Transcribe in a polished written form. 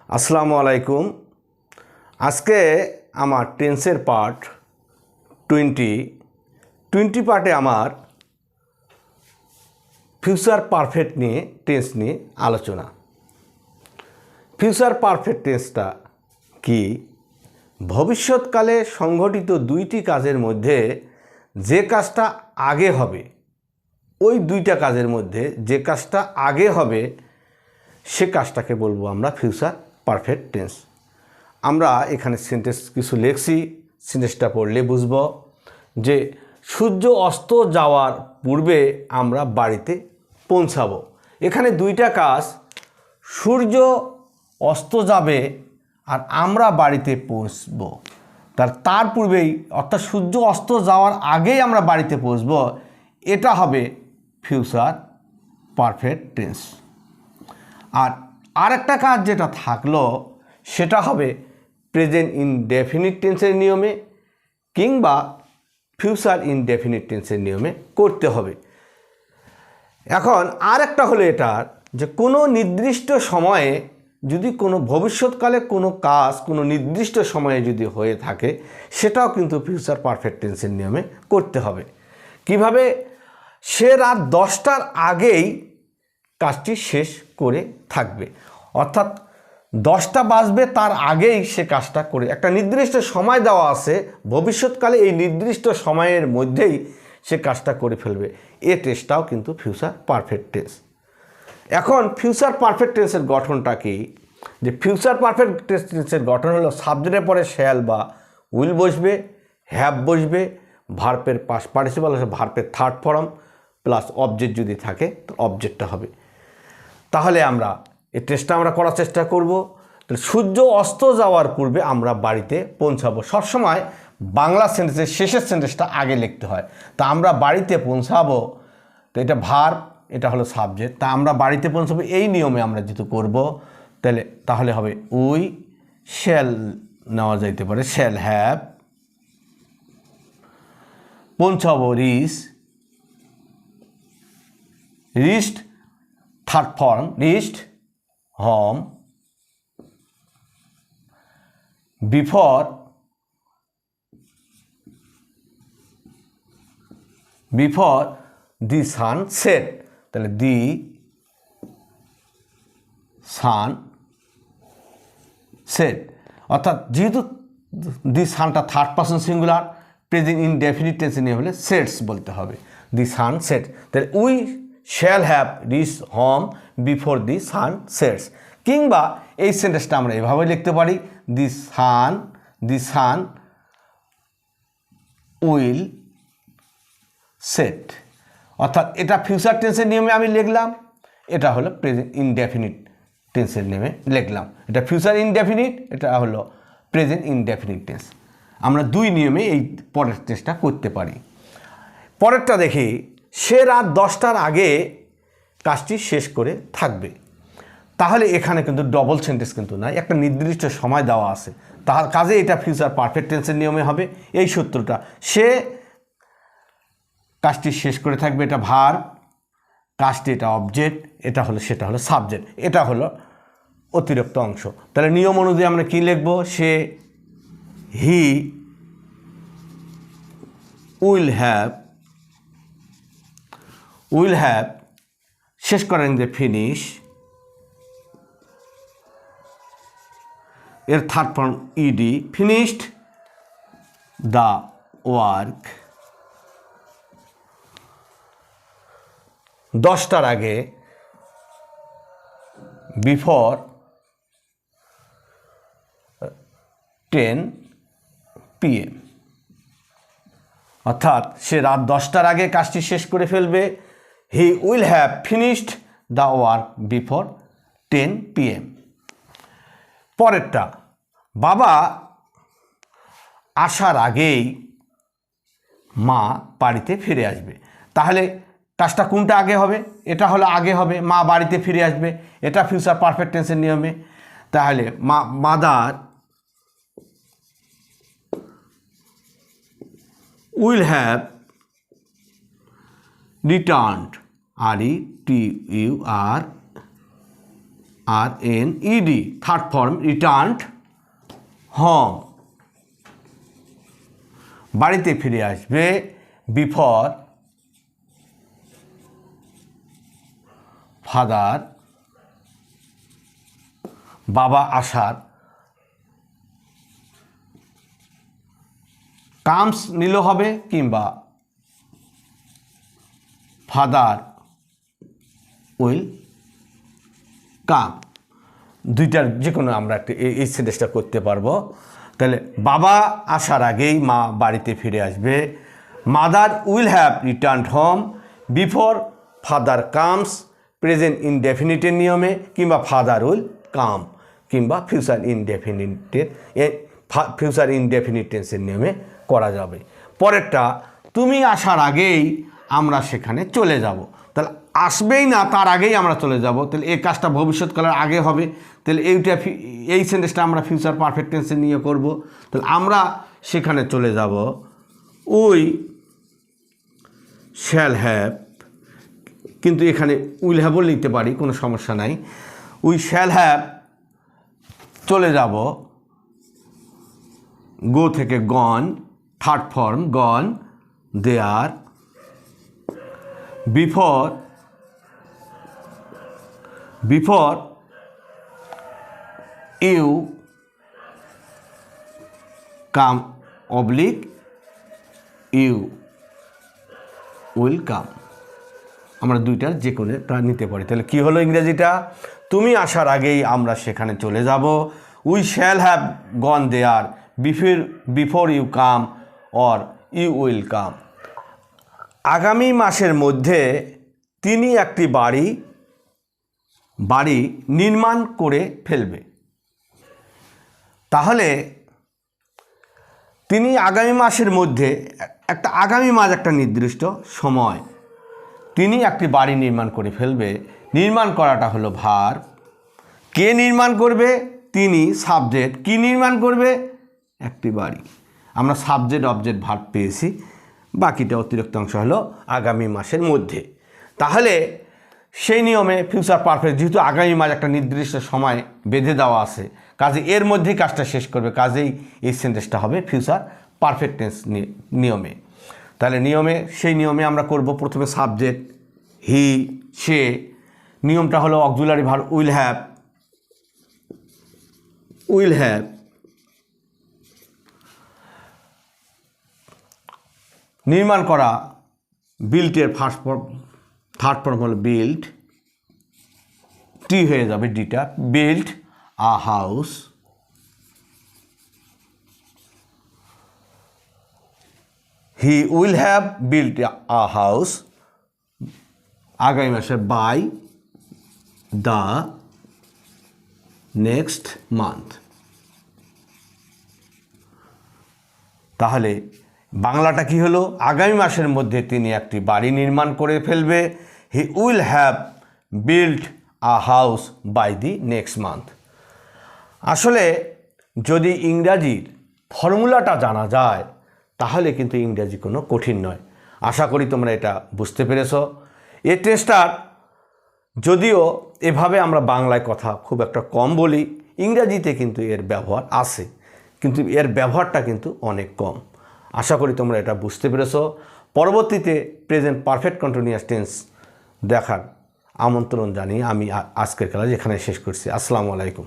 আসসালামু আলাইকুম। আজকে আমার টেন্সের পার্ট 20 পার্টে আমার ফিউচার পারফেক্ট নিয়ে টেন্স নিয়ে আলোচনা। ফিউচার পারফেক্ট টেন্সটা কি? ভবিষ্যৎকালে সংঘটিত দুইটি কাজের মধ্যে যে কাজটা আগে হবে, ওই দুইটা কাজের মধ্যে যে কাজটা আগে হবে সে কাজটাকে বলবো আমরা ফিউচার পারফেক্ট টেন্স। আমরা এখানে সেন্টেন্স কিছু লিখছি, সেন্টেন্সটা পড়লে বুঝব যে সূর্য অস্ত যাওয়ার পূর্বে আমরা বাড়িতে পৌঁছাবো। এখানে দুইটা কাজ, সূর্য অস্ত যাবে আর আমরা বাড়িতে পৌঁছব। তার পূর্বেই, অর্থাৎ সূর্য অস্ত যাওয়ার আগেই আমরা বাড়িতে পৌঁছব, এটা হবে ফিউচার পারফেক্ট টেন্স। আর আরেকটা কাজ যেটা থাকলো সেটা হবে প্রেজেন্ট ইনডেফিনিট টেন্সের নিয়মে কিংবা ফিউচার ইনডেফিনিট টেন্সের নিয়মে করতে হবে। এখন আরেকটা হলো এটার যে কোনো নির্দিষ্ট সময়ে যদি কোনো ভবিষ্যৎকালে কোনো কাজ কোনো নির্দিষ্ট সময়ে যদি হয়ে থাকে সেটাও কিন্তু ফিউচার পারফেক্ট টেন্সের নিয়মে করতে হবে। কিভাবে? সে রাত 10টার আগেই কাজটি শেষ করে থাকবে, অর্থাৎ 10টা বাজবে তার আগেই সে কাজটা করে, একটা নির্দিষ্ট সময় দেওয়া আছে, ভবিষ্যৎকালে এই নির্দিষ্ট সময়ের মধ্যেই সে কাজটা করে ফেলবে। এই টেন্সটাও কিন্তু ফিউচার পারফেক্ট টেন্স। এখন ফিউচার পারফেক্ট টেন্সের গঠনটা কি? যে ফিউচার পারফেক্ট টেন্সের গঠন হলো সাবজেক্টের পরে শ্যাল বা উইল বসবে, হ্যাভ বসবে, ভার্বের পাস্ট পার্টিসিপাল আছে, ভার্বের থার্ড ফর্ম প্লাস অবজেক্ট যদি থাকে তো অবজেক্টটা হবে। তাহলে আমরা এই টেস্টটা আমরা করার চেষ্টা করব। তাহলে সূর্য অস্ত যাওয়ার পূর্বে আমরা বাড়িতে পৌঁছাবো। সবসময় বাংলা সেন্টেন্সের শেষের সেন্টেন্সটা আগে লিখতে হয়। তা আমরা বাড়িতে পৌঁছাবো, তো এটা ভার্ব, এটা হলো সাবজেক্ট। তা আমরা বাড়িতে পৌঁছাবো এই নিয়মে আমরা যেহেতু করব, তাহলে হবে উই শ্যাল নেওয়া যাইতে পারে, শ্যাল হ্যাভ, পৌঁছাবো reached third form reached home, before the sun set, তাহলে দি সান সেট, অর্থাৎ যেহেতু দি সানটা third person singular, present indefinite টেন্সে নিয়ে হলে সেটস বলতে হবে, দি সান সেট। তাহলে we shall have reach home before the sun sets. কিংবা এই সেন্টেন্সটা আমরা এভাবে লিখতে পারি, দি সান উইল সেট, অর্থাৎ এটা ফিউচার টেন্সের নিয়মে আমি লিখলাম, এটা হলো প্রেজেন্ট ইনডেফিনিট টেন্সের নিয়মে লিখলাম। এটা ফিউচার ইনডেফিনিট, এটা হলো প্রেজেন্ট ইনডেফিনিট টেন্স। আমরা দুই নিয়মে এই পরের টেন্সটা করতে পারি। পরেরটা দেখি, সে রাত 10টার আগে কাজটি শেষ করে থাকবে। তাহলে এখানে কিন্তু ডবল সেন্টেন্স কিন্তু নাই, একটা নির্দিষ্ট সময় দেওয়া আছে, তার কাজে এটা ফিউচার পারফেক্ট টেন্সের নিয়মে হবে। এই সূত্রটা, সে কাজটি শেষ করে থাকবে, এটা ভার্ব, কাজটি এটা অবজেক্ট, সেটা হলো সাবজেক্ট, এটা হলো অতিরিক্ত অংশ। তাহলে নিয়ম অনুযায়ী আমরা কি লিখব? সে হি উইল হ্যাভ শেষ করেন যে ফিনিশ, এর third form ED, finished the work 10টার আগে, বিফোর 10 PM, অর্থাৎ সে রাত 10টার আগে কাজটি শেষ করে ফেলবে। He will have finished the work before 10 PM। পরেরটা, বাবা আসার আগেই মা বাড়িতে ফিরে আসবে। তাহলে কাজটা কোনটা আগে হবে? এটা হলো আগে হবে, মা বাড়িতে ফিরে আসবে, এটা ফিউচার পারফেক্ট টেন্সের নিয়মে। তাহলে mother will have returned, RETUR RNED, third form returned home, বাড়িতে ফিরে আসবে। বিফোর ফাদার, বাবা আসার, কামস নিলেও হবে কিংবা ফাদার উইল কাম, দুইটার যে কোনো আমরা একটা এই সেন্টেন্সটা করতে পারবো। তাহলে বাবা আসার আগেই মা বাড়িতে ফিরে আসবে। Mother will have returned home before father comes, present ইনডেফিনিটের নিয়মে, কিংবা ফাদার উইল কাম, কিংবা ফিউচার ইনডেফিনিট টেন্সের নিয়মে করা যাবে। পরেরটা, তুমি আসার আগেই আমরা সেখানে চলে যাব। তাহলে আসবেই না, তার আগেই আমরা চলে যাব, তাহলে এই কাজটা ভবিষ্যৎকালের আগে হবে। তাহলে এই সেন্টেন্সটা আমরা ফিউচার পারফেক্ট টেন্সে নিয়ে করব। তাহলে আমরা সেখানে চলে যাব। উই শ্যাল হ্যাভ, কিন্তু এখানে উইল হ্যাভও লিখতে পারি, কোনো সমস্যা নাই। উই শ্যাল হ্যাভ চলে যাব, গো থেকে gone, third form gone there. Before you come oblique you will come, আমরা দুইটার যে কোনোটা নিতে পারি। তাহলে কী হলো ইংরেজিটা? তুমি আসার আগেই আমরা সেখানে চলে যাব। We shall have gone there before you come or you will come. আগামী মাসের মধ্যে তিনি একটি বাড়ি নির্মাণ করে ফেলবে। তাহলে তিনি আগামী মাসের মধ্যে, আগামী মাস একটা নির্দিষ্ট সময়, তিনি একটি বাড়ি নির্মাণ করে ফেলবে। নির্মাণ করাটা হলো ভার্ব। কে নির্মাণ করবে? তিনি, সাবজেক্ট। কি নির্মাণ করবে? একটি বাড়ি। আমরা সাবজেক্ট অবজেক্ট ভার্ব পেয়েছি, বাকিটা অতিরিক্ত অংশ হলো আগামী মাসের মধ্যে। তাহলে সেই নিয়মে ফিউচার পারফেক্ট, যেহেতু আগামী মাস একটা নির্দিষ্ট সময় বেঁধে দেওয়া আছে, কাজে এর মধ্যেই কাজটা শেষ করবে, কাজেই এই সেন্টেন্সটা হবে ফিউচার পারফেক্ট টেন্স নিয়মে। তাহলে সেই নিয়মে আমরা করব। প্রথমে সাবজেক্ট হি, সে, নিয়মটা হলো অক্সিলারি ভার্ব উইল হ্যাভ, নির্মাণ করা, বিল্টের থার্ড ফর্ম হলো বিল্ড, টি হয়ে যাবে ডিটা, build a house. He will have built a house আগামী মাসে বাই দ্য নেক্সট মান্থ। তাহলে বাংলাটা কি হলো? আগামী মাসের মধ্যে তিনি একটি বাড়ি নির্মাণ করে ফেলবে। He will have built a house by the next month. আসলে যদি ইংরাজির ফর্মুলাটা জানা যায় তাহলে কিন্তু ইংরাজি কোনো কঠিন নয়। আশা করি তোমরা এটা বুঝতে পেরেছো। এই টেস্টটার যদিও এভাবে আমরা বাংলায় কথা খুব একটা কম বলি, ইংরাজিতে কিন্তু এর ব্যবহার আছে, কিন্তু এর ব্যবহারটা কিন্তু অনেক কম। আশা করি তোমরা এটা বুঝতে পেরেছো। পরবর্তীতে প্রেজেন্ট পারফেক্ট কন্টিনিউয়াস টেন্স দেখার আমন্ত্রণ জানিয়ে আমি আজকের ক্লাস এখানে শেষ করছি। আসসালামু আলাইকুম।